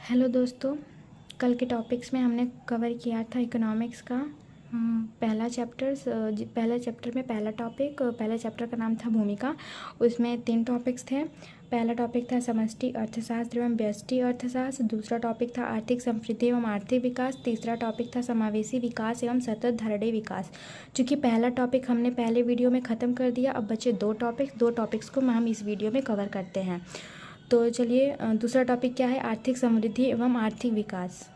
Hello दोस्तों, कल के टॉपिक्स में हमने कवर किया था इकोनॉमिक्स का पहला चैप्टर में पहला चैप्टर का नाम था भूमिका। उसमें 3 टॉपिक्स थे। पहला टॉपिक था समष्टि अर्थशास्त्र एवं व्यष्टि अर्थशास्त्र, दूसरा टॉपिक था आर्थिक समृद्धि एवं आर्थिक विकास, तीसरा टॉपिक था समावेशी विकास एवं सतत धारणीय विकास। चूँकि पहला टॉपिक हमने पहले वीडियो में ख़त्म कर दिया, अब बचे 2 टॉपिक्स को हम इस वीडियो में कवर करते हैं। तो चलिए, दूसरा टॉपिक क्या है? आर्थिक समृद्धि एवं आर्थिक विकास।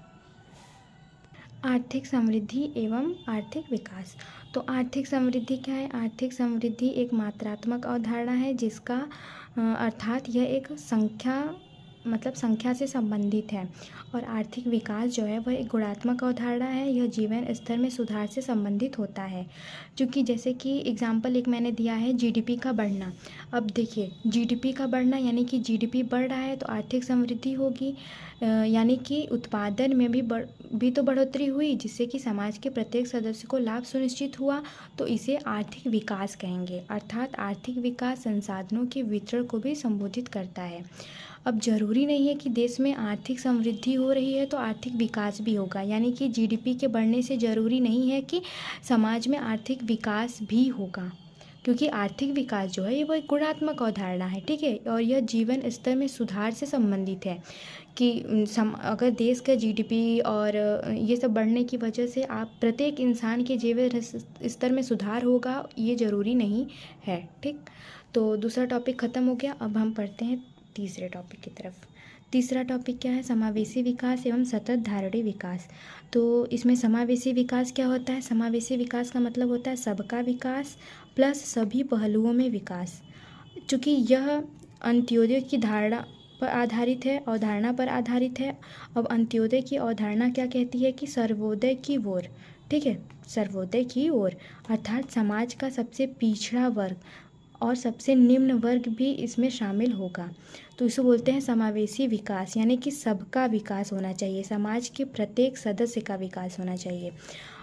आर्थिक समृद्धि एवं आर्थिक विकास। तो आर्थिक समृद्धि क्या है? आर्थिक समृद्धि एक मात्रात्मक अवधारणा है जिसका अर्थात यह एक संख्या से संबंधित है। और आर्थिक विकास जो है वह एक गुणात्मक अवधारणा है, यह जीवन स्तर में सुधार से संबंधित होता है। क्योंकि जैसे कि एग्जाम्पल एक मैंने दिया है जीडीपी का बढ़ना। अब देखिए, जीडीपी का बढ़ना यानी कि जीडीपी बढ़ रहा है तो आर्थिक समृद्धि होगी, यानी कि उत्पादन में भी तो बढ़ोतरी हुई, जिससे कि समाज के प्रत्येक सदस्य को लाभ सुनिश्चित हुआ, तो इसे आर्थिक विकास कहेंगे। अर्थात आर्थिक विकास संसाधनों के वितरण को भी संबोधित करता है। अब जरूरी नहीं है कि देश में आर्थिक समृद्धि हो रही है तो आर्थिक विकास भी होगा, यानी कि जीडीपी के बढ़ने से ज़रूरी नहीं है कि समाज में आर्थिक विकास भी होगा, क्योंकि आर्थिक विकास जो है ये वो एक गुणात्मक अवधारणा है, ठीक है। और यह जीवन स्तर में सुधार से संबंधित है कि अगर देश का जीडीपी और ये सब बढ़ने की वजह से आप प्रत्येक इंसान के जीवन स्तर में सुधार होगा, ये ज़रूरी नहीं है, ठीक। तो दूसरा टॉपिक ख़त्म हो गया। अब हम पढ़ते हैं तीसरे टॉपिक की तरफ। तीसरा टॉपिक क्या है? समावेशी विकास एवं सतत धारणीय विकास। तो इसमें समावेशी विकास क्या होता है? समावेशी विकास का मतलब होता है सबका विकास प्लस सभी पहलुओं में विकास। चूँकि यह अंत्योदय की अवधारणा पर आधारित है। अब अंत्योदय की अवधारणा क्या कहती है कि सर्वोदय की ओर, ठीक है, सर्वोदय की ओर, अर्थात समाज का सबसे पिछड़ा वर्ग और सबसे निम्न वर्ग भी इसमें शामिल होगा। तो इसे बोलते हैं समावेशी विकास, यानी कि सबका विकास होना चाहिए, समाज के प्रत्येक सदस्य का विकास होना चाहिए।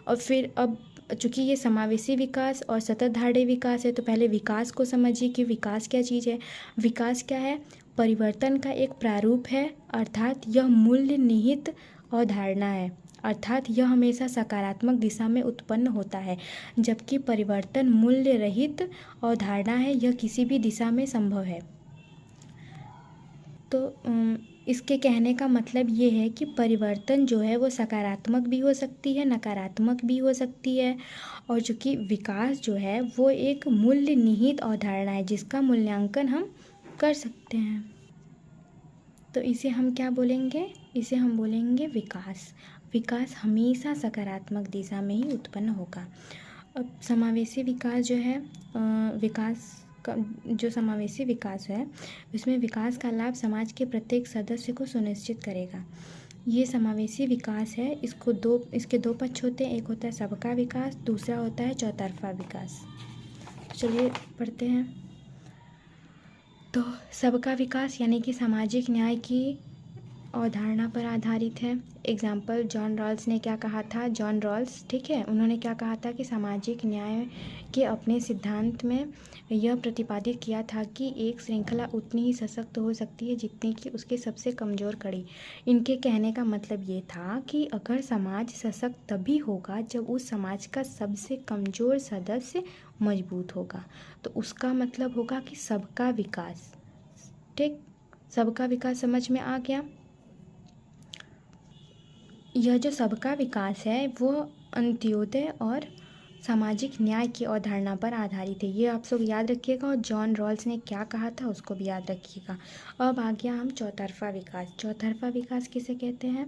और फिर अब चूँकि ये समावेशी विकास और सतत धारणीय विकास है, तो पहले विकास को समझिए कि विकास क्या चीज़ है। विकास क्या है? परिवर्तन का एक प्रारूप है, अर्थात यह मूल्य निहित अवधारणा है, अर्थात यह हमेशा सकारात्मक दिशा में उत्पन्न होता है, जबकि परिवर्तन मूल्य रहित अवधारणा है, यह किसी भी दिशा में संभव है। तो इसके कहने का मतलब ये है कि परिवर्तन जो है वो सकारात्मक भी हो सकती है, नकारात्मक भी हो सकती है। और चूँकि विकास जो है वो एक मूल्य निहित अवधारणा है जिसका मूल्यांकन हम कर सकते हैं। तो इसे हम क्या बोलेंगे? इसे हम बोलेंगे विकास। विकास हमेशा सकारात्मक दिशा में ही उत्पन्न होगा। अब समावेशी विकास जो है, जो समावेशी विकास है उसमें विकास का लाभ समाज के प्रत्येक सदस्य को सुनिश्चित करेगा। ये समावेशी विकास है, इसके दो पक्ष होते हैं, एक होता है सबका विकास, दूसरा होता है चौतरफा विकास। चलिए पढ़ते हैं। तो सबका विकास यानी कि सामाजिक न्याय की अवधारणा पर आधारित है। एग्जाम्पल जॉन रॉल्स ने क्या कहा था? जॉन रॉल्स, ठीक है, उन्होंने क्या कहा था कि सामाजिक न्याय के अपने सिद्धांत में यह प्रतिपादित किया था कि एक श्रृंखला उतनी ही सशक्त हो सकती है जितनी कि उसके सबसे कमज़ोर कड़ी। इनके कहने का मतलब ये था कि अगर समाज सशक्त तभी होगा जब उस समाज का सबसे कमज़ोर सदस्य मजबूत होगा। तो उसका मतलब होगा कि सबका विकास, ठीक, सबका विकास समझ में आ गया। यह जो सबका विकास है वो अंत्योदय और सामाजिक न्याय की अवधारणा पर आधारित है, ये आप सब याद रखिएगा। और जॉन रॉल्स ने क्या कहा था उसको भी याद रखिएगा। अब आ गया हम चौतरफा विकास। चौतरफा विकास किसे कहते हैं?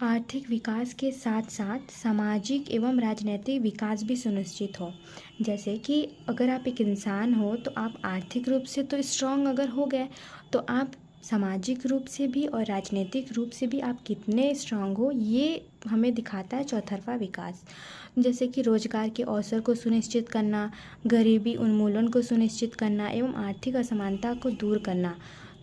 आर्थिक विकास के साथ साथ सामाजिक एवं राजनीतिक विकास भी सुनिश्चित हो। जैसे कि अगर आप एक इंसान हो तो आप आर्थिक रूप से तो स्ट्रांग अगर हो गए, तो आप सामाजिक रूप से भी और राजनीतिक रूप से भी आप कितने स्ट्रांग हो, ये हमें दिखाता है चौतरफा विकास। जैसे कि रोजगार के अवसर को सुनिश्चित करना, गरीबी उन्मूलन को सुनिश्चित करना एवं आर्थिक असमानता को दूर करना।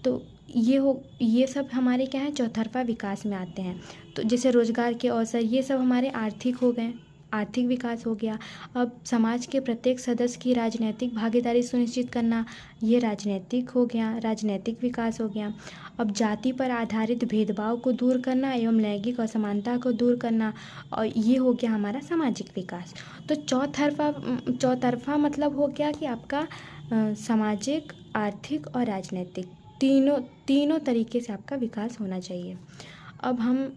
तो ये सब हमारे क्या है? चौतरफा विकास में आते हैं। तो जैसे रोजगार के अवसर, ये सब हमारे आर्थिक हो गए, आर्थिक विकास हो गया। अब समाज के प्रत्येक सदस्य की राजनैतिक भागीदारी सुनिश्चित करना, ये राजनैतिक हो गया, राजनैतिक विकास हो गया। अब जाति पर आधारित भेदभाव को दूर करना एवं लैंगिक असमानता को दूर करना, और ये हो गया हमारा सामाजिक विकास। तो चौतरफा मतलब हो गया कि आपका सामाजिक, आर्थिक और राजनीतिक तीनों तरीके से आपका विकास होना चाहिए। अब हम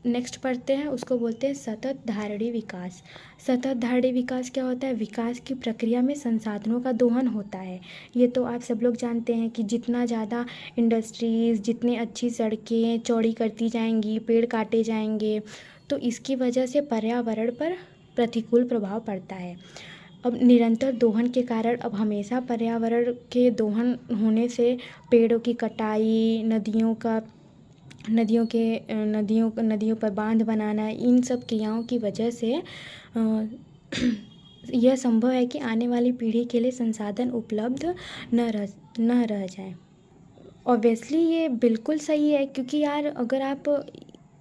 नेक्स्ट पढ़ते हैं, उसको बोलते हैं सतत धारणीय विकास। सतत धारणीय विकास क्या होता है? विकास की प्रक्रिया में संसाधनों का दोहन होता है। ये तो आप सब लोग जानते हैं कि जितना ज़्यादा इंडस्ट्रीज़, जितनी अच्छी सड़कें चौड़ी करती जाएंगी, पेड़ काटे जाएंगे, तो इसकी वजह से पर्यावरण पर प्रतिकूल प्रभाव पड़ता है। अब निरंतर दोहन के कारण अब हमेशा पर्यावरण के दोहन होने से पेड़ों की कटाई, नदियों पर बांध बनाना, इन सब क्रियाओं की वजह से यह संभव है कि आने वाली पीढ़ी के लिए संसाधन उपलब्ध न रह जाए। ऑब्वियसली ये बिल्कुल सही है, क्योंकि यार अगर आप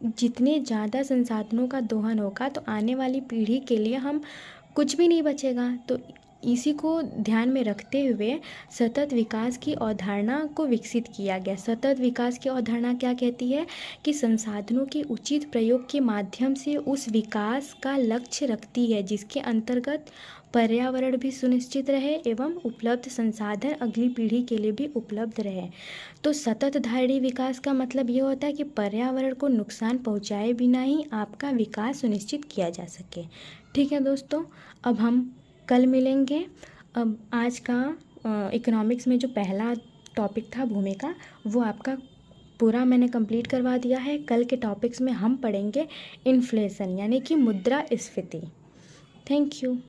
जितने ज़्यादा संसाधनों का दोहन होगा तो आने वाली पीढ़ी के लिए हम कुछ भी नहीं बचेगा। तो इसी को ध्यान में रखते हुए सतत विकास की अवधारणा को विकसित किया गया। सतत विकास की अवधारणा क्या कहती है कि संसाधनों के उचित प्रयोग के माध्यम से उस विकास का लक्ष्य रखती है जिसके अंतर्गत पर्यावरण भी सुनिश्चित रहे एवं उपलब्ध संसाधन अगली पीढ़ी के लिए भी उपलब्ध रहे। तो सतत धारणीय विकास का मतलब ये होता है कि पर्यावरण को नुकसान पहुंचाए बिना ही आपका विकास सुनिश्चित किया जा सके। ठीक है दोस्तों, अब हम कल मिलेंगे। अब आज का इकोनॉमिक्स में जो पहला टॉपिक था भूमिका, वो आपका पूरा मैंने कंप्लीट करवा दिया है। कल के टॉपिक्स में हम पढ़ेंगे इन्फ्लेशन यानी कि मुद्रास्फीति। Thank you.